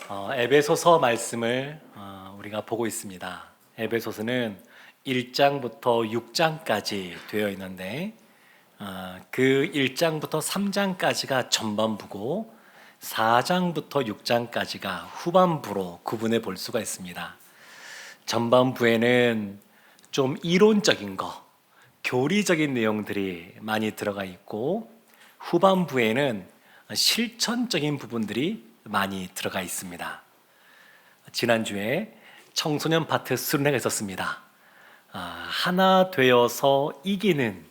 에베소서 말씀을 우리가 보고 있습니다. 에베소서는 1장부터 6장까지 되어 있는데 그 1장부터 3장까지가 전반부고 4장부터 6장까지가 후반부로 구분해 볼 수가 있습니다. 전반부에는 좀 이론적인 거, 교리적인 내용들이 많이 들어가 있고 후반부에는 실천적인 부분들이 많이 들어가 있습니다. 지난주에 청소년 파트 수련회가 있었습니다. 하나 되어서 이기는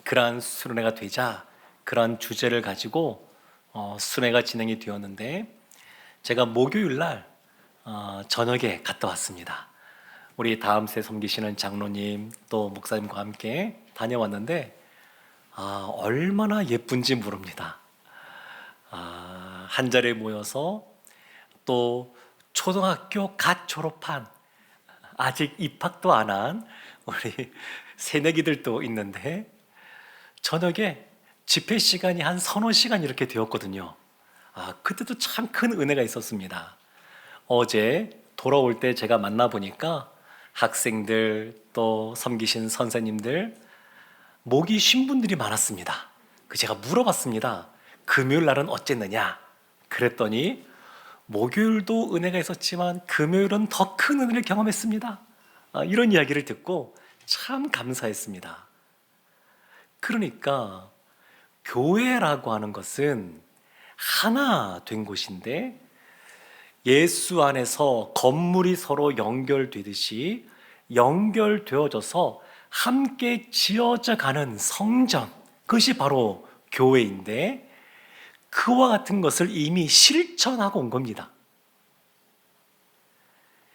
그러한 수련회가 되자 그런 주제를 가지고 수련회가 진행이 되었는데 제가 목요일 날 저녁에 갔다 왔습니다. 우리 다음 세 섬기시는 장로님 또 목사님과 함께 다녀왔는데 얼마나 예쁜지 모릅니다. 한 자리에 모여서 또 초등학교 갓 졸업한 아직 입학도 안 한 우리 새내기들도 있는데 저녁에 집회 시간이 한 서너 시간 이렇게 되었거든요. 그때도 참 큰 은혜가 있었습니다. 어제 돌아올 때 제가 만나보니까 학생들 또 섬기신 선생님들 목이 쉰 분들이 많았습니다. 제가 물어봤습니다. 금요일 날은 어쨌느냐? 그랬더니 목요일도 은혜가 있었지만 금요일은 더 큰 은혜를 경험했습니다. 이런 이야기를 듣고 참 감사했습니다. 그러니까 교회라고 하는 것은 하나 된 곳인데 예수 안에서 건물이 서로 연결되듯이 연결되어져서 함께 지어져 가는 성전, 그것이 바로 교회인데 그와 같은 것을 이미 실천하고 온 겁니다.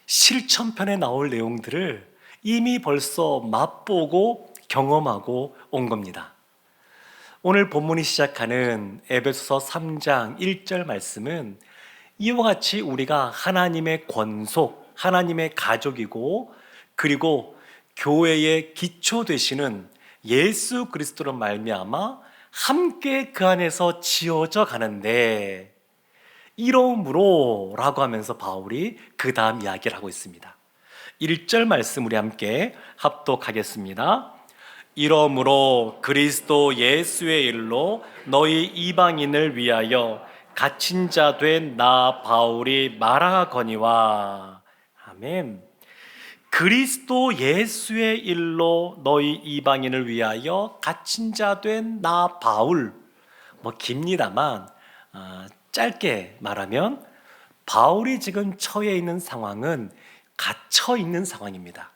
실천편에 나올 내용들을 이미 벌써 맛보고 경험하고 온 겁니다. 오늘 본문이 시작하는 에베소서 3장 1절 말씀은 이와 같이 우리가 하나님의 권속, 하나님의 가족이고 그리고 교회의 기초 되시는 예수 그리스도로 말미암아 함께 그 안에서 지어져 가는데 이러므로 라고 하면서 바울이 그 다음 이야기를 하고 있습니다. 1절 말씀 우리 함께 합독하겠습니다. 이러므로 그리스도 예수의 일로 너희 이방인을 위하여 갇힌 자 된 나 바울이 말하거니와. 아멘. 그리스도 예수의 일로 너희 이방인을 위하여 갇힌 자 된 나 바울. 깁니다만 짧게 말하면 바울이 지금 처해 있는 상황은 갇혀 있는 상황입니다.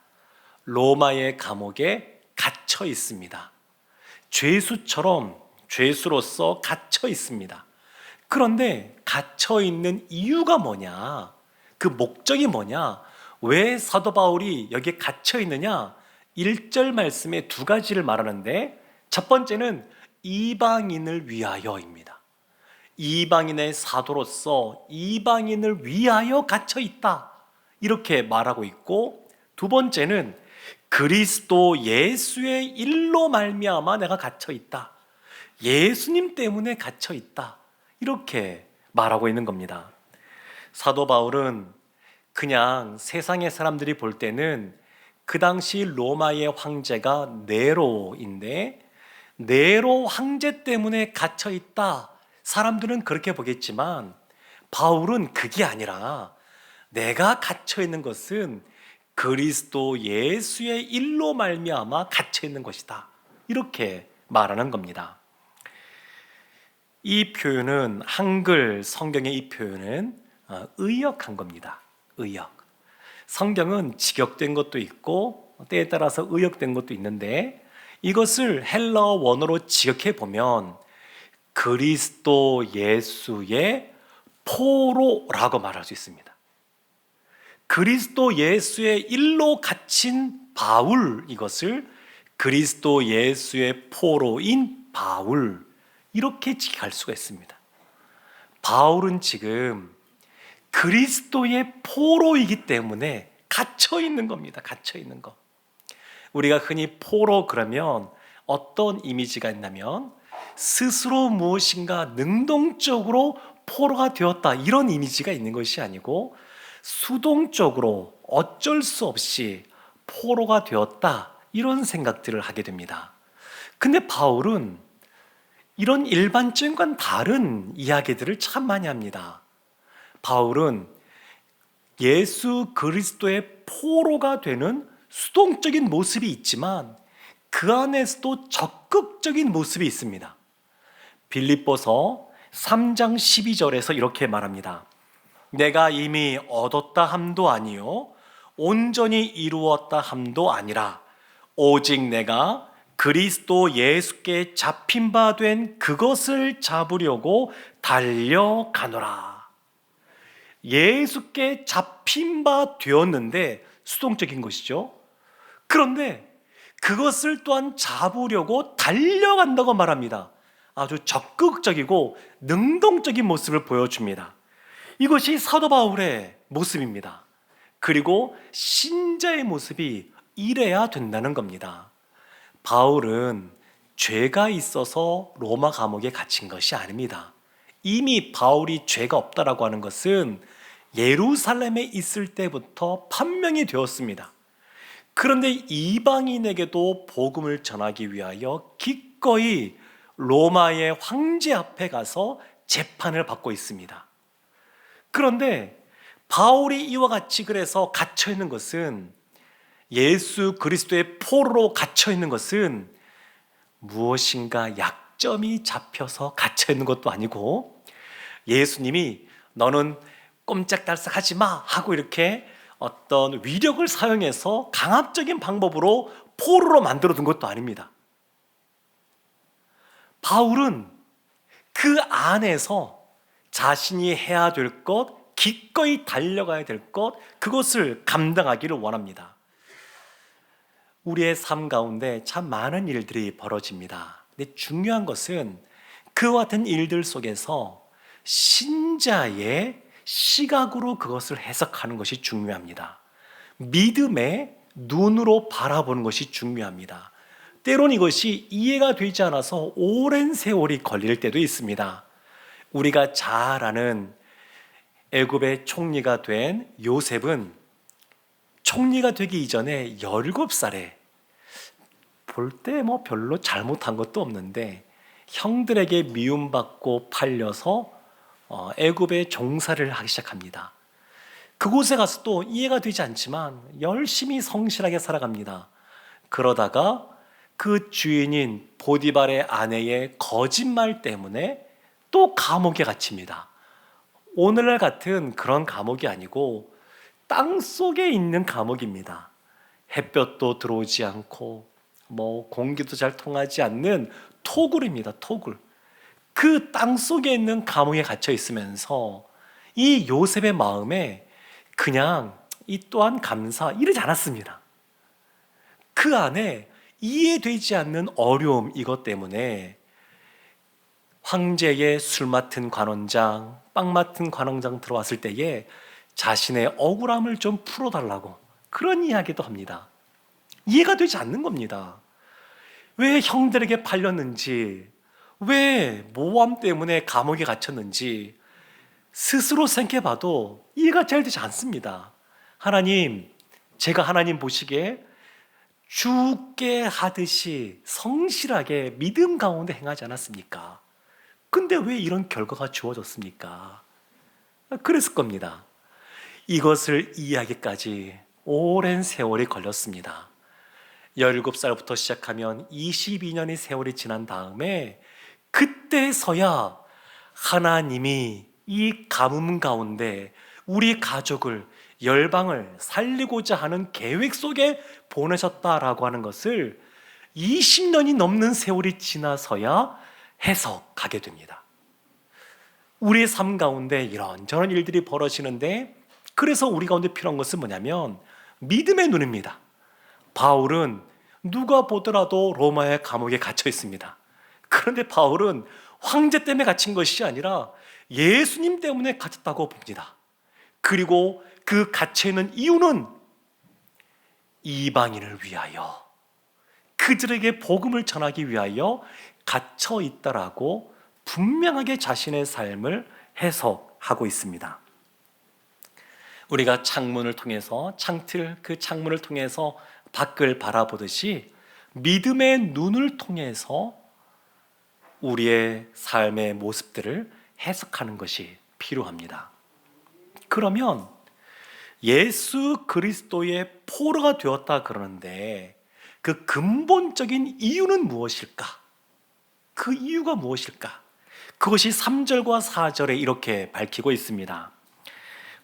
로마의 감옥에 갇혀 있습니다. 죄수처럼 죄수로서 갇혀 있습니다. 그런데 갇혀 있는 이유가 뭐냐? 그 목적이 뭐냐? 왜 사도 바울이 여기에 갇혀 있느냐? 1절 말씀에 두 가지를 말하는데 첫 번째는 이방인을 위하여입니다. 이방인의 사도로서 이방인을 위하여 갇혀 있다, 이렇게 말하고 있고, 두 번째는 그리스도 예수의 일로 말미암아 내가 갇혀 있다, 예수님 때문에 갇혀 있다, 이렇게 말하고 있는 겁니다. 사도 바울은 그냥 세상의 사람들이 볼 때는 그 당시 로마의 황제가 네로인데 네로 황제 때문에 갇혀 있다, 사람들은 그렇게 보겠지만 바울은 그게 아니라 내가 갇혀 있는 것은 그리스도 예수의 일로 말미암아 갇혀 있는 것이다, 이렇게 말하는 겁니다. 이 표현은 한글 성경의 이 표현은 의역한 겁니다. 의역. 성경은 직역된 것도 있고 때에 따라서 의역된 것도 있는데 이것을 헬라어 원어로 직역해 보면 그리스도 예수의 포로라고 말할 수 있습니다. 그리스도 예수의 일로 갇힌 바울, 이것을 그리스도 예수의 포로인 바울, 이렇게 직역할 수가 있습니다. 바울은 지금 그리스도의 포로이기 때문에 갇혀 있는 겁니다. 갇혀 있는 거. 우리가 흔히 포로 그러면 어떤 이미지가 있냐면 스스로 무엇인가 능동적으로 포로가 되었다 이런 이미지가 있는 것이 아니고 수동적으로 어쩔 수 없이 포로가 되었다 이런 생각들을 하게 됩니다. 근데 바울은 이런 일반적인 다른 이야기들을 참 많이 합니다. 바울은 예수 그리스도의 포로가 되는 수동적인 모습이 있지만 그 안에서도 적극적인 모습이 있습니다. 빌립보서 3장 12절에서 이렇게 말합니다. 내가 이미 얻었다 함도 아니요 온전히 이루었다 함도 아니라 오직 내가 그리스도 예수께 잡힌 바 된 그것을 잡으려고 달려가노라. 예수께 잡힌 바 되었는데 수동적인 것이죠. 그런데 그것을 또한 잡으려고 달려간다고 말합니다. 아주 적극적이고 능동적인 모습을 보여줍니다. 이것이 사도 바울의 모습입니다. 그리고 신자의 모습이 이래야 된다는 겁니다. 바울은 죄가 있어서 로마 감옥에 갇힌 것이 아닙니다. 이미 바울이 죄가 없다라고 하는 것은 예루살렘에 있을 때부터 판명이 되었습니다. 그런데 이방인에게도 복음을 전하기 위하여 기꺼이 로마의 황제 앞에 가서 재판을 받고 있습니다. 그런데 바울이 이와 같이 그래서 갇혀 있는 것은, 예수 그리스도의 포로로 갇혀 있는 것은 무엇인가 약점이 잡혀서 갇혀 있는 것도 아니고 예수님이 너는 꼼짝달싹 하지 마 하고 이렇게 어떤 위력을 사용해서 강압적인 방법으로 포로로 만들어 둔 것도 아닙니다. 바울은 그 안에서 자신이 해야 될 것, 기꺼이 달려가야 될 것, 그것을 감당하기를 원합니다. 우리의 삶 가운데 참 많은 일들이 벌어집니다. 근데 중요한 것은 그와 같은 일들 속에서 신자의 시각으로 그것을 해석하는 것이 중요합니다. 믿음의 눈으로 바라보는 것이 중요합니다. 때론 이것이 이해가 되지 않아서 오랜 세월이 걸릴 때도 있습니다. 우리가 잘 아는 애굽의 총리가 된 요셉은 총리가 되기 이전에 17살에 볼 때 뭐 별로 잘못한 것도 없는데 형들에게 미움받고 팔려서 애굽에 종사를 하기 시작합니다. 그곳에 가서 또 이해가 되지 않지만 열심히 성실하게 살아갑니다. 그러다가 그 주인인 보디발의 아내의 거짓말 때문에 또 감옥에 갇힙니다. 오늘날 같은 그런 감옥이 아니고 땅 속에 있는 감옥입니다. 햇볕도 들어오지 않고 공기도 잘 통하지 않는 토굴입니다. 토굴. 그 땅 속에 있는 감옥에 갇혀 있으면서 이 요셉의 마음에 그냥 이 또한 감사 이러지 않았습니다. 그 안에 이해되지 않는 어려움, 이것 때문에 황제의 술 맡은 관원장, 빵 맡은 관원장 들어왔을 때에 자신의 억울함을 좀 풀어달라고 그런 이야기도 합니다. 이해가 되지 않는 겁니다. 왜 형들에게 팔렸는지, 왜 모함 때문에 감옥에 갇혔는지 스스로 생각해봐도 이해가 잘 되지 않습니다. 하나님, 제가 하나님 보시기에 주께 하듯이 성실하게 믿음 가운데 행하지 않았습니까? 근데 왜 이런 결과가 주어졌습니까? 그랬을 겁니다. 이것을 이해하기까지 오랜 세월이 걸렸습니다. 17살부터 시작하면 22년의 세월이 지난 다음에 그때서야 하나님이 이 가뭄 가운데 우리 가족을, 열방을 살리고자 하는 계획 속에 보내셨다라고 하는 것을 20년이 넘는 세월이 지나서야 해석하게 됩니다. 우리의 삶 가운데 이런저런 일들이 벌어지는데, 그래서 우리 가운데 필요한 것은 뭐냐면 믿음의 눈입니다. 바울은 누가 보더라도 로마의 감옥에 갇혀 있습니다. 그런데 바울은 황제 때문에 갇힌 것이 아니라 예수님 때문에 갇혔다고 봅니다. 그리고 그 갇혀있는 이유는 이방인을 위하여, 그들에게 복음을 전하기 위하여 갇혀 있다라고 분명하게 자신의 삶을 해석하고 있습니다. 우리가 창문을 통해서 그 창문을 통해서 밖을 바라보듯이 믿음의 눈을 통해서 우리의 삶의 모습들을 해석하는 것이 필요합니다. 그러면 예수 그리스도의 포로가 되었다 그러는데 그 근본적인 이유는 무엇일까? 그 이유가 무엇일까? 그것이 3절과 4절에 이렇게 밝히고 있습니다.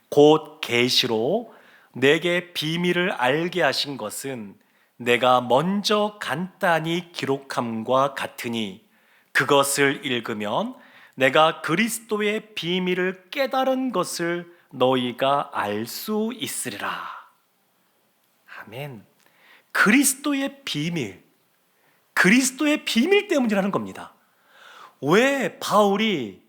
곧 계시로 내게 비밀을 알게 하신 것은 내가 먼저 간단히 기록함과 같으니 그것을 읽으면 내가 그리스도의 비밀을 깨달은 것을 너희가 알 수 있으리라. 아멘. 그리스도의 비밀 때문이라는 겁니다. 왜 바울이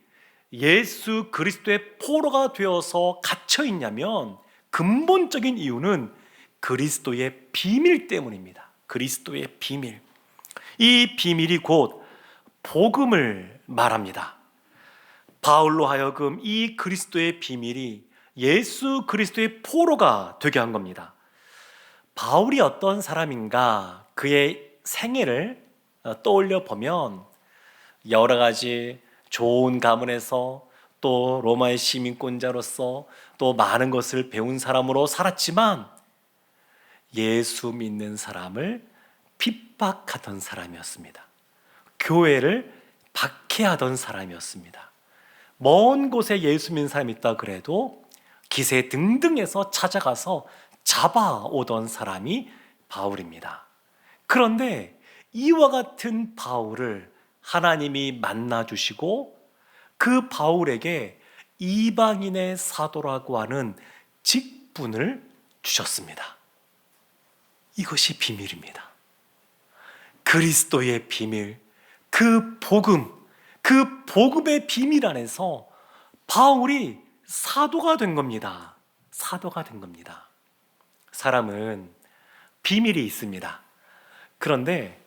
예수 그리스도의 포로가 되어서 갇혀 있냐면 근본적인 이유는 그리스도의 비밀 때문입니다. 그리스도의 비밀. 이 비밀이 곧 복음을 말합니다. 바울로 하여금 이 그리스도의 비밀이 예수 그리스도의 포로가 되게 한 겁니다. 바울이 어떤 사람인가 그의 생애를 떠올려 보면 여러 가지 좋은 가문에서 또 로마의 시민권자로서 또 많은 것을 배운 사람으로 살았지만 예수 믿는 사람을 핍박하던 사람이었습니다. 교회를 박해하던 사람이었습니다. 먼 곳에 예수 믿는 사람이 있다 그래도 기세 등등해서 찾아가서 잡아오던 사람이 바울입니다. 그런데 이와 같은 바울을 하나님이 만나주시고 그 바울에게 이방인의 사도라고 하는 직분을 주셨습니다. 이것이 비밀입니다. 그리스도의 비밀, 그 복음의 비밀 안에서 바울이 사도가 된 겁니다. 사도가 된 겁니다. 사람은 비밀이 있습니다. 그런데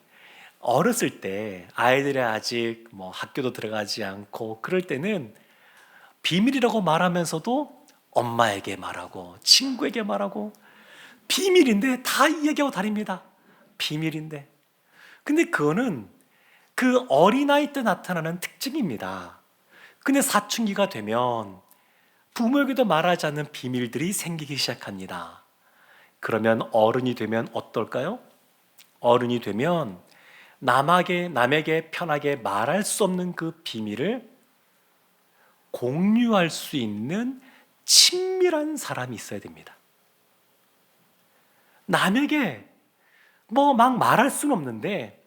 어렸을 때 아이들이 아직 학교도 들어가지 않고 그럴 때는 비밀이라고 말하면서도 엄마에게 말하고 친구에게 말하고 비밀인데 다 얘기하고 다닙니다. 비밀인데. 근데 그거는 그 어린아이 때 나타나는 특징입니다. 근데 사춘기가 되면 부모에게도 말하지 않는 비밀들이 생기기 시작합니다. 그러면 어른이 되면 어떨까요? 어른이 되면 남에게 편하게 말할 수 없는 그 비밀을 공유할 수 있는 친밀한 사람이 있어야 됩니다. 남에게 막 말할 수는 없는데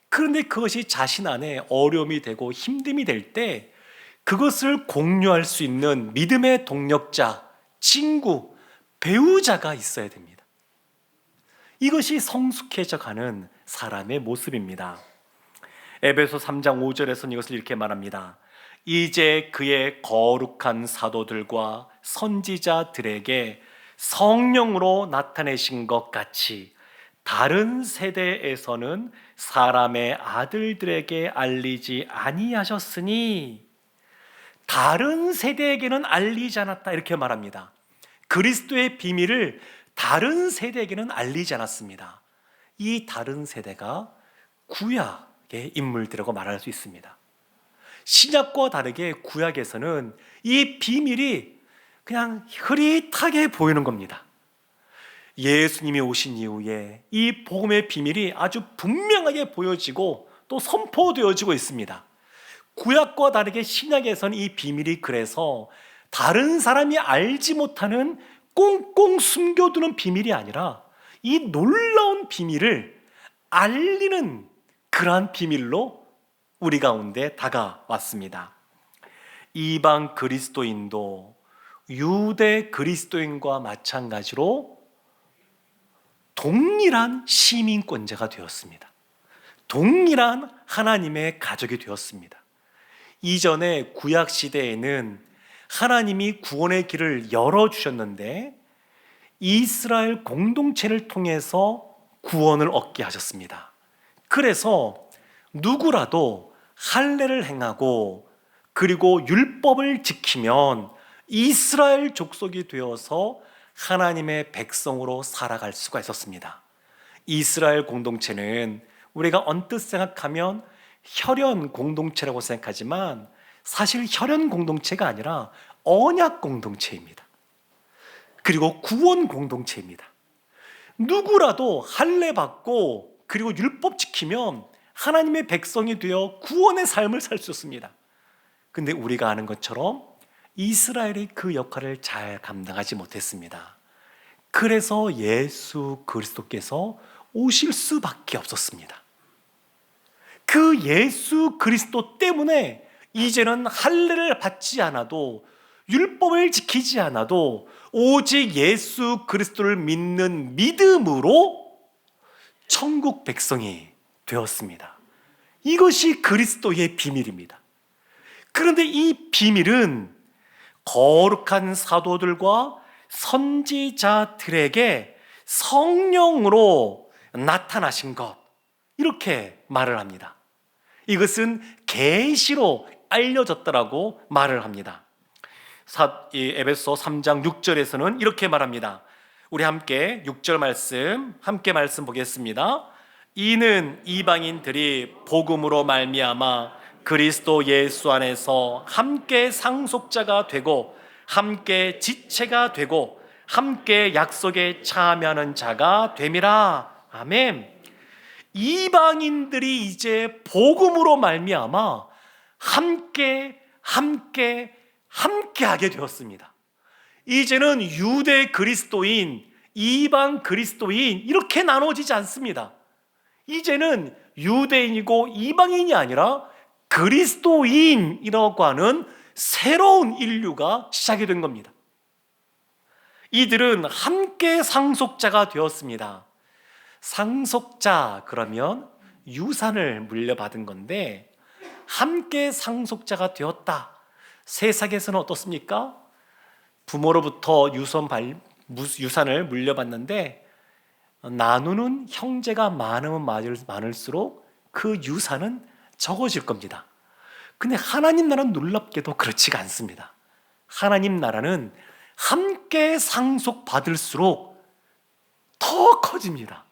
그런데 그것이 자신 안에 어려움이 되고 힘듦이 될 때 그것을 공유할 수 있는 믿음의 동력자, 친구, 배우자가 있어야 됩니다. 이것이 성숙해져 가는 사람의 모습입니다. 에베소 3장 5절에서는 이것을 이렇게 말합니다. 이제 그의 거룩한 사도들과 선지자들에게 성령으로 나타내신 것 같이 다른 세대에서는 사람의 아들들에게 알리지 아니하셨으니 다른 세대에게는 알리지 않았다 이렇게 말합니다. 그리스도의 비밀을 다른 세대에게는 알리지 않았습니다. 이 다른 세대가 구약의 인물들이라고 말할 수 있습니다. 신약과 다르게 구약에서는 이 비밀이 그냥 흐릿하게 보이는 겁니다. 예수님이 오신 이후에 이 복음의 비밀이 아주 분명하게 보여지고 또 선포되어지고 있습니다. 구약과 다르게 신약에서는 이 비밀이 그래서 다른 사람이 알지 못하는 꽁꽁 숨겨두는 비밀이 아니라 이 놀라운 비밀을 알리는 그러한 비밀로 우리 가운데 다가왔습니다. 이방 그리스도인도 유대 그리스도인과 마찬가지로 동일한 시민권자가 되었습니다. 동일한 하나님의 가족이 되었습니다. 이전에 구약 시대에는 하나님이 구원의 길을 열어주셨는데 이스라엘 공동체를 통해서 구원을 얻게 하셨습니다. 그래서 누구라도 할례를 행하고 그리고 율법을 지키면 이스라엘 족속이 되어서 하나님의 백성으로 살아갈 수가 있었습니다. 이스라엘 공동체는 우리가 언뜻 생각하면 혈연 공동체라고 생각하지만 사실 혈연 공동체가 아니라 언약 공동체입니다. 그리고 구원 공동체입니다. 누구라도 할례 받고 그리고 율법 지키면 하나님의 백성이 되어 구원의 삶을 살 수 있습니다. 근데 우리가 아는 것처럼 이스라엘이 그 역할을 잘 감당하지 못했습니다. 그래서 예수 그리스도께서 오실 수밖에 없었습니다. 그 예수 그리스도 때문에 이제는 할례를 받지 않아도 율법을 지키지 않아도 오직 예수 그리스도를 믿는 믿음으로 천국 백성이 되었습니다. 이것이 그리스도의 비밀입니다. 그런데 이 비밀은 거룩한 사도들과 선지자들에게 성령으로 나타나신 것, 이렇게 말을 합니다. 이것은 계시로 알려졌다라고 말을 합니다. 에베소 3장 6절에서는 이렇게 말합니다. 우리 함께 6절 말씀 보겠습니다. 이는 이방인들이 복음으로 말미암아 그리스도 예수 안에서 함께 상속자가 되고 함께 지체가 되고 함께 약속에 참여하는 자가 됨이라. 아멘. 이방인들이 이제 복음으로 말미암아 함께 하게 되었습니다. 이제는 유대 그리스도인, 이방 그리스도인 이렇게 나눠지지 않습니다. 이제는 유대인이고 이방인이 아니라 그리스도인이라고 하는 새로운 인류가 시작이 된 겁니다. 이들은 함께 상속자가 되었습니다. 상속자 그러면 유산을 물려받은 건데 함께 상속자가 되었다. 세상에서는 어떻습니까? 부모로부터 유산을 물려받는데 나누는 형제가 많으면 많을수록 그 유산은 적어질 겁니다. 근데 하나님 나라는 놀랍게도 그렇지가 않습니다. 하나님 나라는 함께 상속받을수록 더 커집니다.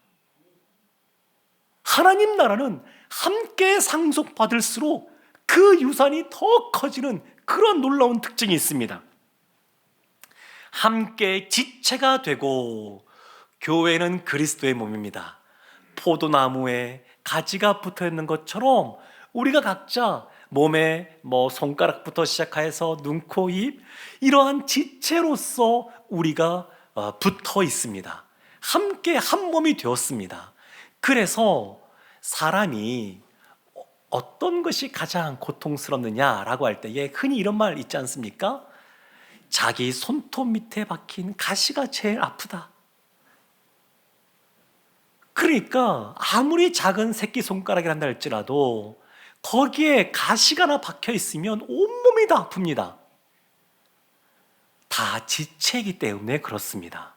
하나님 나라는 함께 상속받을수록 그 유산이 더 커지는 그런 놀라운 특징이 있습니다. 함께 지체가 되고, 교회는 그리스도의 몸입니다. 포도나무에 가지가 붙어 있는 것처럼 우리가 각자 몸에 손가락부터 시작해서 눈, 코, 입 이러한 지체로서 우리가 붙어 있습니다. 함께 한 몸이 되었습니다. 그래서 사람이 어떤 것이 가장 고통스럽느냐라고 할 때에 흔히 이런 말 있지 않습니까? 자기 손톱 밑에 박힌 가시가 제일 아프다. 그러니까 아무리 작은 새끼손가락이란다 할지라도 거기에 가시가 하나 박혀 있으면 온몸이 다 아픕니다. 다 지체이기 때문에 그렇습니다.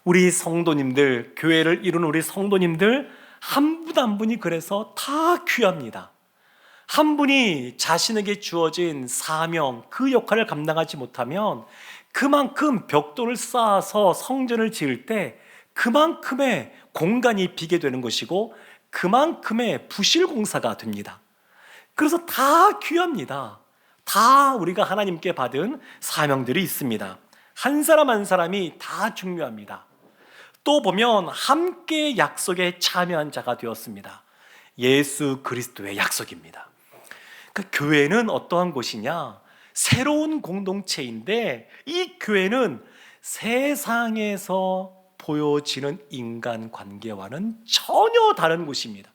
우리 성도님들, 교회를 이루는 우리 성도님들 한 분 한 분이 그래서 다 귀합니다. 한 분이 자신에게 주어진 사명, 그 역할을 감당하지 못하면 그만큼 벽돌을 쌓아서 성전을 지을 때 그만큼의 공간이 비게 되는 것이고 그만큼의 부실 공사가 됩니다. 그래서 다 귀합니다. 다 우리가 하나님께 받은 사명들이 있습니다. 한 사람 한 사람이 다 중요합니다. 또 보면 함께 약속에 참여한 자가 되었습니다. 예수 그리스도의 약속입니다. 그러니까 교회는 어떠한 곳이냐? 새로운 공동체인데 이 교회는 세상에서 보여지는 인간관계와는 전혀 다른 곳입니다.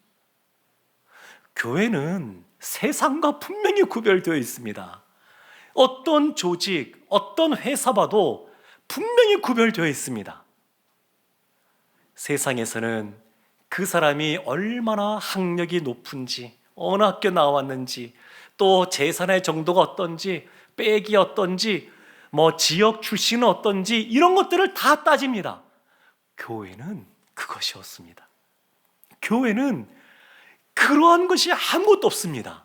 교회는 세상과 분명히 구별되어 있습니다. 어떤 조직, 어떤 회사 봐도 분명히 구별되어 있습니다. 세상에서는 그 사람이 얼마나 학력이 높은지, 어느 학교 나왔는지, 또 재산의 정도가 어떤지, 백이 어떤지, 지역 출신은 어떤지 이런 것들을 다 따집니다. 교회는 그것이 없습니다. 교회는 그러한 것이 아무것도 없습니다.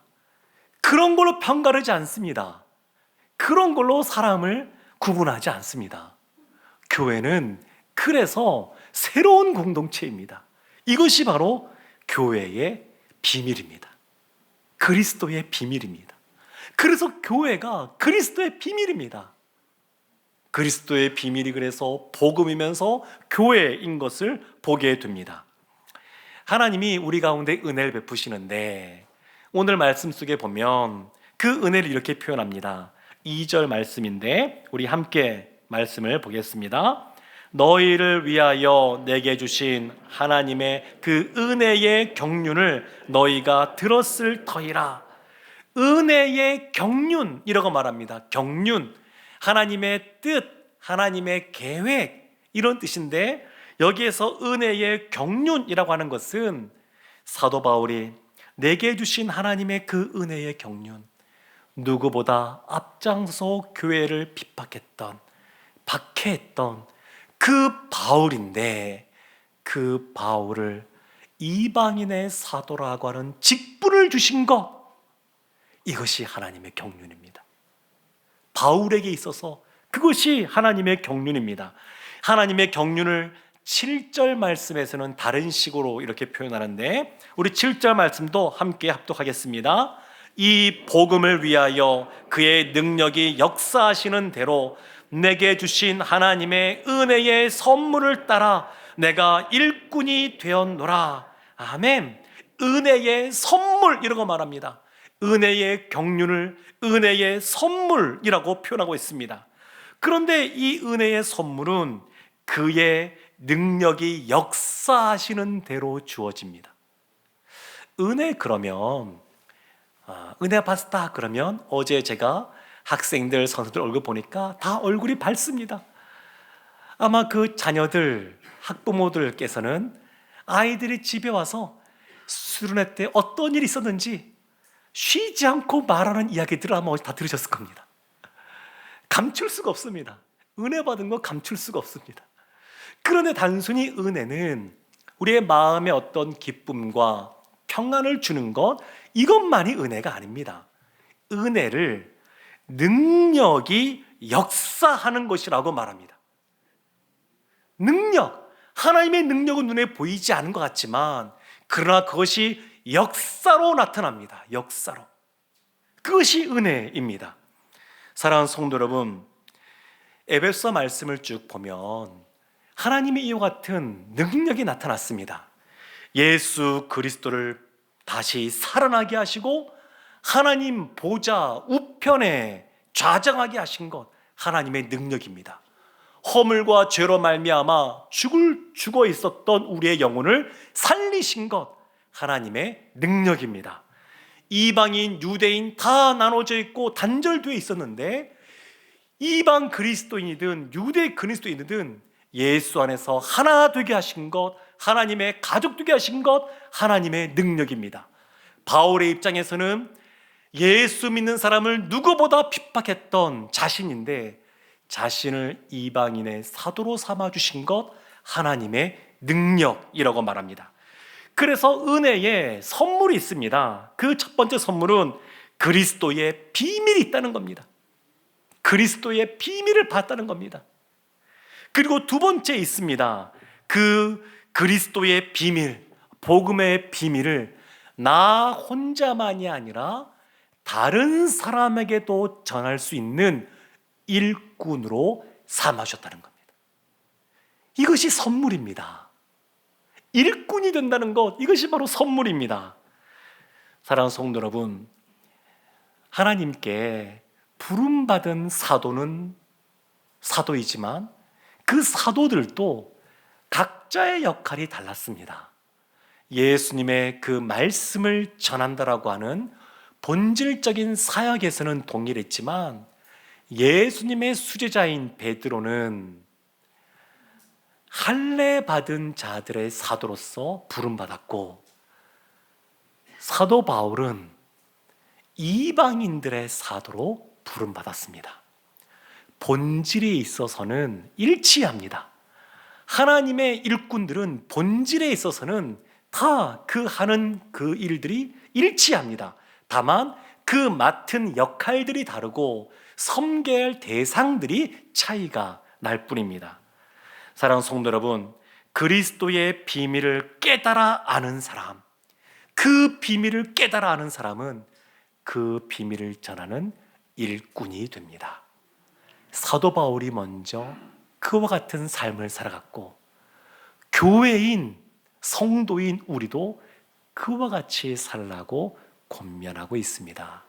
그런 걸로 편가르지 않습니다. 그런 걸로 사람을 구분하지 않습니다. 교회는 그래서 새로운 공동체입니다. 이것이 바로 교회의 비밀입니다. 그리스도의 비밀입니다. 그래서 교회가 그리스도의 비밀입니다. 그리스도의 비밀이 그래서 복음이면서 교회인 것을 보게 됩니다. 하나님이 우리 가운데 은혜를 베푸시는데 오늘 말씀 속에 보면 그 은혜를 이렇게 표현합니다. 2절 말씀인데 우리 함께 말씀을 보겠습니다. 너희를 위하여 내게 주신 하나님의 그 은혜의 경륜을 너희가 들었을 터이라. 은혜의 경륜이라고 말합니다. 경륜, 하나님의 뜻, 하나님의 계획, 이런 뜻인데 여기에서 은혜의 경륜이라고 하는 것은 사도 바울이 내게 주신 하나님의 그 은혜의 경륜, 누구보다 앞장서 교회를 핍박했던, 박해했던 그 바울인데 그 바울을 이방인의 사도라고 하는 직분을 주신 것, 이것이 하나님의 경륜입니다. 바울에게 있어서 그것이 하나님의 경륜입니다. 하나님의 경륜을 7절 말씀에서는 다른 식으로 이렇게 표현하는데 우리 7절 말씀도 함께 합독하겠습니다. 이 복음을 위하여 그의 능력이 역사하시는 대로 내게 주신 하나님의 은혜의 선물을 따라 내가 일꾼이 되었노라. 아멘. 은혜의 선물, 이라고 말합니다. 은혜의 경륜을 은혜의 선물이라고 표현하고 있습니다. 그런데 이 은혜의 선물은 그의 능력이 역사하시는 대로 주어집니다. 은혜 그러면 은혜 받았다 그러면 어제 제가 학생들 선수들 얼굴 보니까 다 얼굴이 밝습니다. 아마 그 자녀들 학부모들께서는 아이들이 집에 와서 수련회 때 어떤 일이 있었는지 쉬지 않고 말하는 이야기들을 아마 다 들으셨을 겁니다. 감출 수가 없습니다. 은혜 받은 거 감출 수가 없습니다. 그런데 단순히 은혜는 우리의 마음의 어떤 기쁨과 평안을 주는 것, 이것만이 은혜가 아닙니다. 은혜를 능력이 역사하는 것이라고 말합니다. 능력, 하나님의 능력은 눈에 보이지 않은 것 같지만 그러나 그것이 역사로 나타납니다. 역사로. 그것이 은혜입니다. 사랑하는 성도 여러분, 에베소 말씀을 쭉 보면 하나님의 이와 같은 능력이 나타났습니다. 예수 그리스도를 다시 살아나게 하시고 하나님 보좌 우편에 좌정하게 하신 것, 하나님의 능력입니다. 허물과 죄로 말미암아 죽어 있었던 우리의 영혼을 살리신 것, 하나님의 능력입니다. 이방인, 유대인 다 나눠져 있고 단절되어 있었는데 이방 그리스도인이든 유대 그리스도인이든 예수 안에서 하나 되게 하신 것, 하나님의 가족 되게 하신 것, 하나님의 능력입니다. 바울의 입장에서는 예수 믿는 사람을 누구보다 핍박했던 자신인데 자신을 이방인의 사도로 삼아주신 것, 하나님의 능력이라고 말합니다. 그래서 은혜에 선물이 있습니다. 그 첫 번째 선물은 그리스도의 비밀이 있다는 겁니다. 그리스도의 비밀을 봤다는 겁니다. 그리고 두 번째 있습니다. 그 그리스도의 비밀, 복음의 비밀을 나 혼자만이 아니라 다른 사람에게도 전할 수 있는 일꾼으로 삼으셨다는 겁니다. 이것이 선물입니다. 일꾼이 된다는 것, 이것이 바로 선물입니다. 사랑하는 성도 여러분, 하나님께 부름받은 사도는 사도이지만 그 사도들도 각자의 역할이 달랐습니다. 예수님의 그 말씀을 전한다라고 하는 본질적인 사역에서는 동일했지만 예수님의 수제자인 베드로는 할례 받은 자들의 사도로서 부름받았고 사도 바울은 이방인들의 사도로 부름받았습니다. 본질에 있어서는 일치합니다. 하나님의 일꾼들은 본질에 있어서는 다 그 하는 그 일들이 일치합니다. 다만 그 맡은 역할들이 다르고 섬겨야 할 대상들이 차이가 날 뿐입니다. 사랑하는 성도 여러분, 그리스도의 비밀을 깨달아 아는 사람, 그 비밀을 깨달아 아는 사람은 그 비밀을 전하는 일꾼이 됩니다. 사도 바울이 먼저 그와 같은 삶을 살아갔고, 교회인 성도인 우리도 그와 같이 살라고 권면하고 있습니다.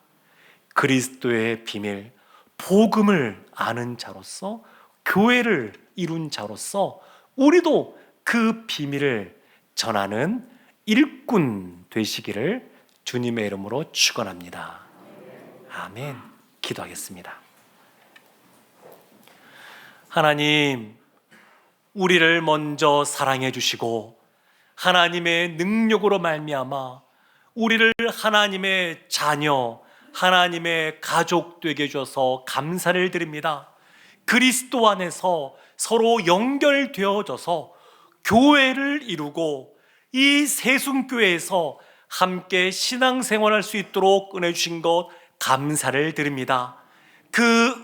그리스도의 비밀, 복음을 아는 자로서, 교회를 이룬 자로서 우리도 그 비밀을 전하는 일꾼 되시기를 주님의 이름으로 축원합니다. 아멘. 기도하겠습니다. 하나님, 우리를 먼저 사랑해 주시고 하나님의 능력으로 말미암아 우리를 하나님의 자녀, 하나님의 가족 되게 해주셔서 감사를 드립니다. 그리스도 안에서 서로 연결되어져서 교회를 이루고 이 세순교회에서 함께 신앙생활할 수 있도록 은혜 주신 것 감사를 드립니다. 그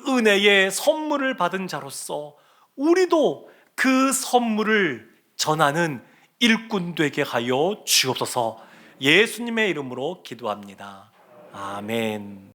은혜의 선물을 받은 자로서 우리도 그 선물을 전하는 일꾼 되게 하여 주옵소서. 예수님의 이름으로 기도합니다. 아멘.